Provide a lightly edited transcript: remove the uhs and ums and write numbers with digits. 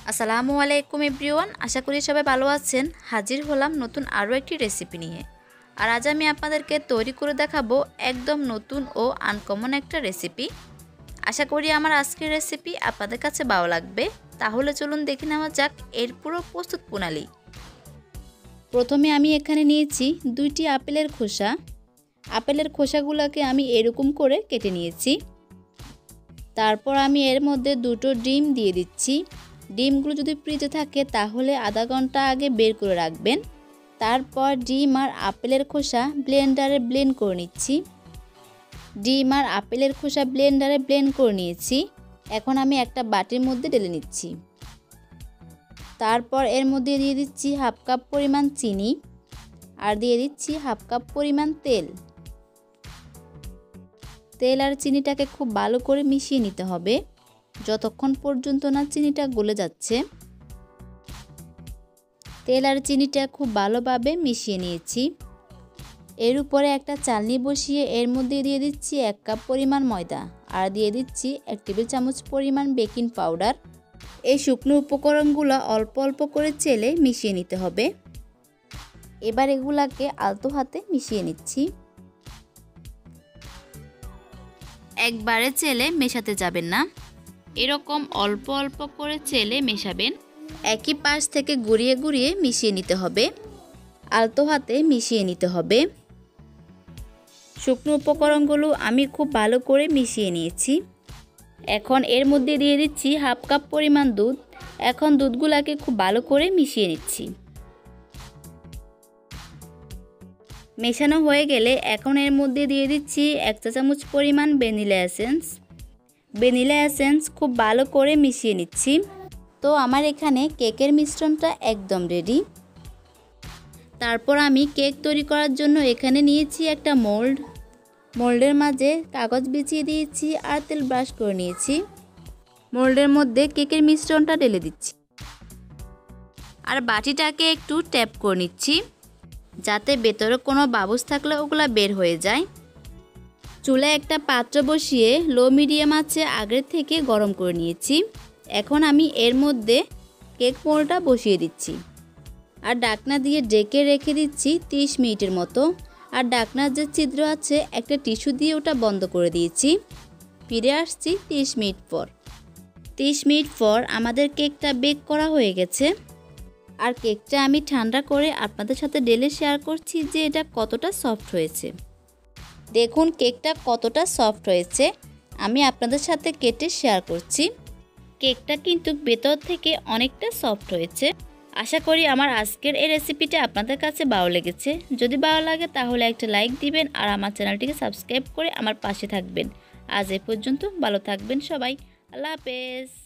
আসসালামু আলাইকুম এভরিওয়ান, আশা করি সবাই ভালো আছেন। হাজির হলাম নতুন আরও একটি রেসিপি নিয়ে। আর আজ আমি আপনাদেরকে তৈরি করে দেখাবো একদম নতুন ও আনকমন একটা রেসিপি। আশা করি আমার আজকের রেসিপি আপনাদের কাছে ভালো লাগবে। তাহলে চলুন দেখে নেওয়া যাক এর পুরো প্রস্তুত প্রণালী। প্রথমে আমি এখানে নিয়েছি 2টি আপেলের খোসা। আপেলের খোসাগুলোকে আমি এরকম করে কেটে নিয়েছি। তারপর আমি এর মধ্যে 2টো ডিম দিয়ে দিচ্ছি। ডিমগুলো যদি ফ্রিজে থাকে তাহলে আধা ঘন্টা আগে বের করে রাখবেন। তারপর ডিম আর আপেলের খোসা ব্লেন্ডারে ব্লেন্ড করে নিচ্ছি। ডিম আর আপেলের খোসা ব্লেন্ডারে ব্লেন্ড করে নিয়েছি। এখন আমি একটা বাটির মধ্যে ঢেলে নিচ্ছি। তারপর এর মধ্যে দিয়ে দিচ্ছি হাফ কাপ পরিমাণ চিনি আর দিয়ে দিচ্ছি হাফ কাপ পরিমাণ তেল। তেল আর চিনিটাকে খুব ভালো করে মিশিয়ে নিতে হবে যতক্ষণ পর্যন্ত না চিনিটা গলে যাচ্ছে। তেল আর চিনিটা খুব ভালোভাবে মিশিয়ে নিয়েছি। এর উপরে একটা চালনি বসিয়ে এর মধ্যে দিয়ে দিচ্ছি 1 কাপ পরিমাণ ময়দা আর দিয়ে দিচ্ছি 1 টেবিল চামচ পরিমাণ বেকিং পাউডার। এই শুকনো উপকরণগুলো অল্প অল্প করে চেলে মিশিয়ে নিতে হবে। এবার এগুলাকে আলতো হাতে মিশিয়ে নিচ্ছি। একবারে চেলে মেশাতে যাবেন না, এরকম অল্প অল্প করে চেলে মেশাবেন। একই পাশ থেকে ঘুরিয়ে ঘুরিয়ে মিশিয়ে নিতে হবে, আলতো হাতে মিশিয়ে নিতে হবে। শুকনো উপকরণগুলো আমি খুব ভালো করে মিশিয়ে নিয়েছি। এখন এর মধ্যে দিয়ে দিচ্ছি হাফ কাপ পরিমাণ দুধ। এখন দুধগুলোকে খুব ভালো করে মিশিয়ে নিচ্ছি। মেশানো হয়ে গেলে এখন এর মধ্যে দিয়ে দিচ্ছি 1 চা চামচ পরিমাণ ভ্যানিলা এসেন্স। ভ্যানিলা এসেন্স খুব ভালো করে মিশিয়ে নিচ্ছি। তো আমার এখানে কেকের মিশ্রণটা একদম রেডি। তারপর আমি কেক তৈরি করার জন্য এখানে নিয়েছি একটা মোল্ড। মোল্ডের মাঝে কাগজ বিছিয়ে দিয়েছি আর তেল ব্রাশ করে নিয়েছি। মোল্ডের মধ্যে কেকের মিশ্রণটা ঢেলে দিচ্ছি আর বাটিটাকে একটু ট্যাপ করে নিচ্ছি যাতে ভেতরে কোনো বাবুস থাকলে ওগুলা বের হয়ে যায়। চুলায় একটা পাত্র বসিয়ে লো মিডিয়াম আঁচে আগের থেকে গরম করে নিয়েছি। এখন আমি এর মধ্যে কেক মোল্ডটা বসিয়ে দিচ্ছি আর ঢাকনা দিয়ে ঢেকে রেখে দিচ্ছি 30 মিনিটের মতো। আর ঢাকনার যে ছিদ্র আছে একটা টিস্যু দিয়ে ওটা বন্ধ করে দিয়েছি। ফিরে আসছি 30 মিনিট পর। 30 মিনিট পর আমাদের কেকটা বেক করা হয়ে গেছে। আর কেকটা আমি ঠান্ডা করে আপনাদের সাথে ঢেলে শেয়ার করছি যে এটা কতটা সফট হয়েছে। দেখুন কেকটা কতটা সফট হয়েছে, আমি আপনাদের সাথে কেটে শেয়ার করছি। কেকটা কিন্তু ভেতর থেকে অনেকটা সফট হয়েছে। আশা করি আমার আজকের এই রেসিপিটা আপনাদের কাছে ভালো লেগেছে। যদি ভালো লাগে তাহলে একটা লাইক দিবেন আর আমার চ্যানেলটিকে সাবস্ক্রাইব করে আমার পাশে থাকবেন। আজ এ পর্যন্ত, ভালো থাকবেন সবাই। আল্লাহ হাফেজ।